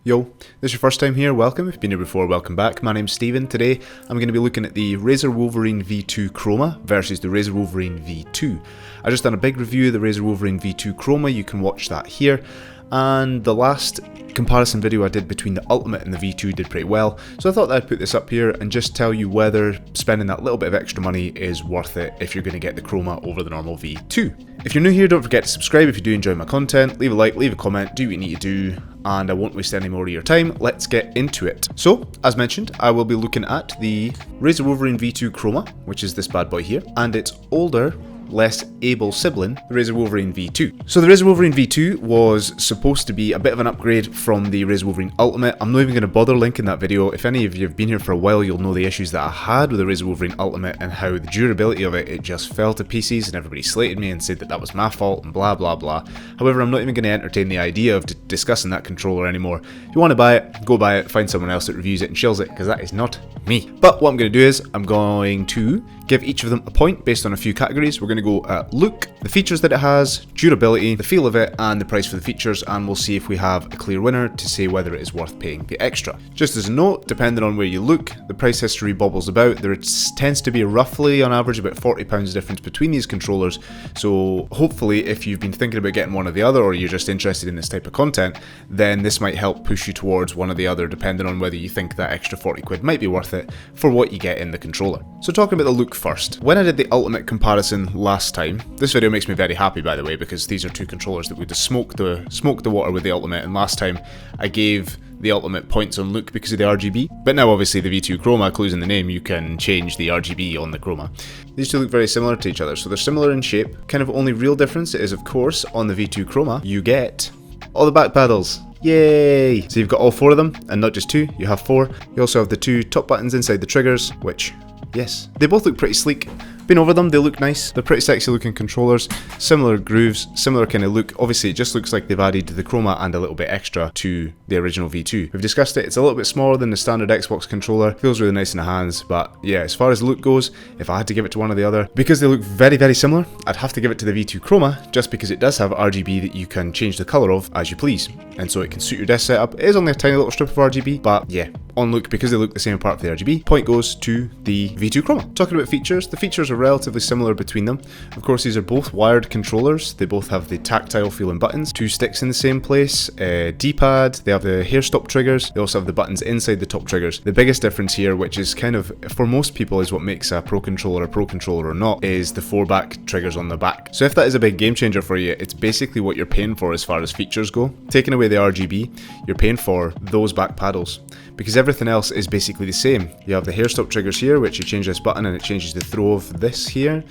Yo, this is your first time here, welcome. If you've been here before, welcome back. My name's Steven. Today I'm going to be looking at the Razer Wolverine V2 Chroma versus the Razer Wolverine V2. I just done a big review of the Razer Wolverine V2 Chroma, you can watch that here. And the last comparison video I did between the Ultimate and the V2 did pretty well, so I thought that I'd put this up here and just tell you whether spending that little bit of extra money is worth it if you're going to get the Chroma over the normal V2. If you're new here, don't forget to subscribe if you do enjoy my content, leave a like, leave a comment, do what you need to do, and I won't waste any more of your time. Let's get into it. So, as mentioned, I will be looking at the Razer Wolverine V2 Chroma, which is this bad boy here, and its older, less able sibling, the Razer Wolverine V2. So the Razer Wolverine V2 was supposed to be a bit of an upgrade from the Razer Wolverine Ultimate. I'm not even going to bother linking that video. If any of you have been here for a while, you'll know the issues that I had with the Razer Wolverine Ultimate and how the durability of it just fell to pieces, and everybody slated me and said that that was my fault and blah blah blah. However, I'm not even going to entertain the idea of discussing that controller anymore. If you want to buy it, go buy it, find someone else that reviews it and shills it, because that is not me. But what I'm going to do is I'm going to give each of them a point based on a few categories. We're going to go at look, the features that it has, durability, the feel of it, and the price for the features, and we'll see if we have a clear winner to say whether it is worth paying the extra. Just as a note, depending on where you look, the price history bobbles about. There tends to be roughly on average about £40 difference between these controllers, so hopefully if you've been thinking about getting one or the other, or you're just interested in this type of content, then this might help push you towards one or the other, depending on whether you think that extra 40 quid might be worth it for what you get in the controller. So talking about the look first, when I did the Ultimate comparison last time, this video makes me very happy, by the way, because these are two controllers that would have smoked the water with the Ultimate, and last time I gave the Ultimate points on look because of the RGB, but now obviously the V2 Chroma, clues in the name, you can change the RGB on the Chroma. These two look very similar to each other, so they're similar in shape. Kind of only real difference is, of course, on the V2 Chroma, you get all the back paddles. Yay! So you've got all four of them, and not just two, you have four. You also have the two top buttons inside the triggers, which, yes, they both look pretty sleek. Been over them, they look nice. They're pretty sexy looking controllers, similar grooves, similar kind of look. Obviously it just looks like they've added the Chroma and a little bit extra to the original V2. We've discussed it, it's a little bit smaller than the standard Xbox controller, feels really nice in the hands, but yeah, as far as look goes, if I had to give it to one or the other, because they look very, very similar, I'd have to give it to the V2 Chroma, just because it does have RGB that you can change the colour of as you please, and so it can suit your desk setup. It is only a tiny little strip of RGB, but yeah, on look, because they look the same apart from the RGB, point goes to the V2 Chroma. Talking about features, the features are relatively similar between them. Of course, these are both wired controllers. They both have the tactile feeling buttons, two sticks in the same place, D-pad, they have the hair stop triggers, they also have the buttons inside the top triggers. The biggest difference here, which is kind of, for most people, is what makes a pro controller or not, is the four back triggers on the back. So if that is a big game changer for you, it's basically what you're paying for as far as features go. Taking away the RGB, you're paying for those back paddles, because everything else is basically the same. You have the hair stop triggers here, which you change this button and it changes the throw of this here.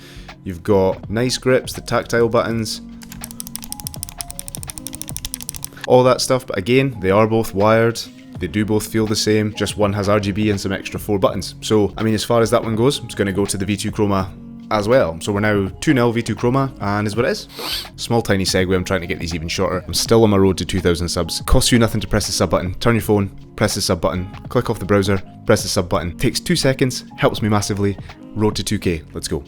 You've got nice grips, the tactile buttons, all that stuff, but again, they are both wired. They do both feel the same, just one has RGB and some extra four buttons. So, I mean, as far as that one goes, it's going to go to the V2 Chroma as well. So we're now 2-0 V2 Chroma, and is what it is. Small tiny segue, I'm trying to get these even shorter. I'm still on my road to 2,000 subs. Costs you nothing to press the sub button. Turn your phone, press the sub button, click off the browser, press the sub button. Takes 2 seconds, helps me massively. Road to 2K, let's go.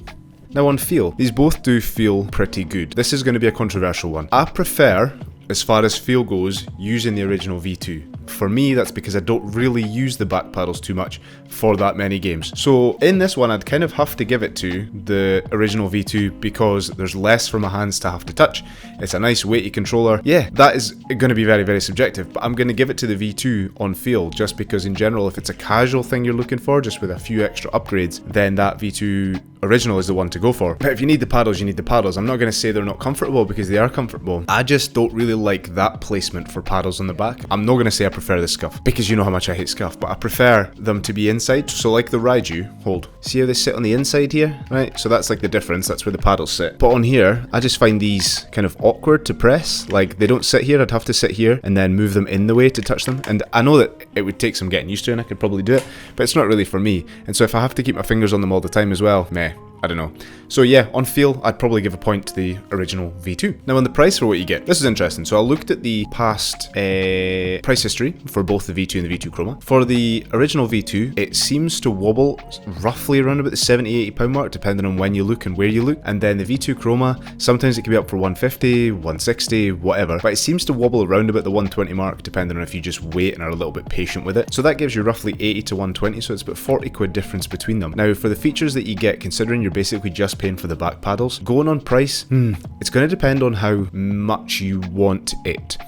Now on feel, these both do feel pretty good. This is going to be a controversial one. I prefer, as far as feel goes, using the original V2. For me, that's because I don't really use the back paddles too much for that many games. So in this one, I'd kind of have to give it to the original V2 because there's less for my hands to have to touch. It's a nice weighty controller. Yeah, that is going to be very, very subjective, but I'm going to give it to the V2 on feel, just because in general, if it's a casual thing you're looking for, just with a few extra upgrades, then that V2 original is the one to go for. But if you need the paddles, you need the paddles. I'm not going to say they're not comfortable, because they are comfortable. I just don't really like that placement for paddles on the back. I'm not going to say I prefer the scuff, because you know how much I hate scuff, but I prefer them to be inside. So like the Raiju, hold. See how they sit on the inside here? Right, so that's like the difference, that's where the paddles sit. But on here, I just find these kind of awkward to press. Like, they don't sit here, I'd have to sit here and then move them in the way to touch them. And I know that it would take some getting used to, and I could probably do it, but it's not really for me. And so if I have to keep my fingers on them all the time as well, meh. I don't know. So yeah, on feel, I'd probably give a point to the original V2. Now on the price for what you get, this is interesting. So I looked at the past price history for both the V2 and the V2 Chroma. For the original V2, it seems to wobble roughly around about the 70, £80 mark, depending on when you look and where you look. And then the V2 Chroma, sometimes it can be up for 150, 160, whatever. But it seems to wobble around about the 120 mark, depending on if you just wait and are a little bit patient with it. So that gives you roughly 80 to 120, so it's about 40 quid difference between them. Now for the features that you get, considering you're basically just paying for the back paddles, going on price, it's going to depend on how much you want it.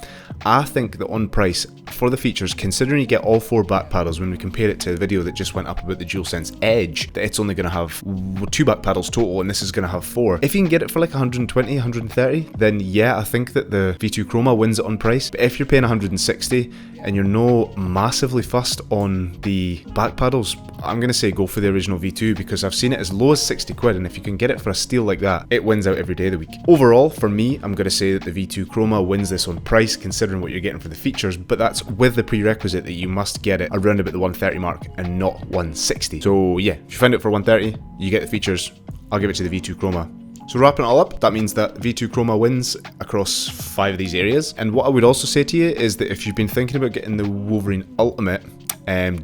I think that on price, for the features, considering you get all 4 back paddles, when we compare it to the video that just went up about the DualSense Edge, that it's only going to have 2 back paddles total and this is going to have 4. If you can get it for like 120, 130, then yeah, I think that the V2 Chroma wins it on price. But if you're paying 160 and you're no massively fussed on the back paddles, I'm going to say go for the original V2 because I've seen it as low as 60 quid, and if you can get it for a steal like that, it wins out every day of the week. Overall, for me, I'm going to say that the V2 Chroma wins this on price, considering what you're getting for the features, but that's with the prerequisite that you must get it around about the 130 mark and not 160. So yeah, if you find it for 130, you get the features, I'll give it to the V2 Chroma. So wrapping it all up, that means that V2 Chroma wins across 5 of these areas. And what I would also say to you is that if you've been thinking about getting the Wolverine Ultimate,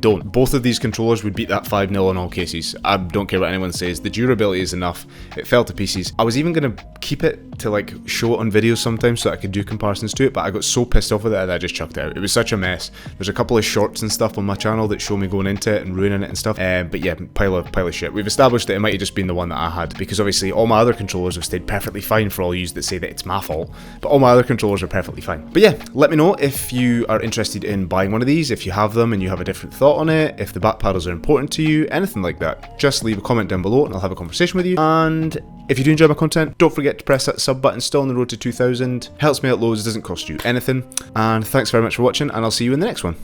don't. Both of these controllers would beat that 5-0 in all cases. I don't care what anyone says. The durability is enough. It fell to pieces. I was even going to keep it to like show it on videos sometimes so I could do comparisons to it, but I got so pissed off with it that I just chucked it out. It was such a mess. There's a couple of shorts and stuff on my channel that show me going into it and ruining it and stuff. But yeah, pile of shit. We've established that it might have just been the one that I had, because obviously all my other controllers have stayed perfectly fine, for all you that say that it's my fault. But all my other controllers are perfectly fine. But yeah, let me know if you are interested in buying one of these, if you have them and you have a different thought on it, if the back paddles are important to you, anything like that. Just leave a comment down below and I'll have a conversation with you. And if you do enjoy my content, don't forget to press that sub button. Still on the road to 2,000. Helps me out loads, doesn't cost you anything. And thanks very much for watching, and I'll see you in the next one.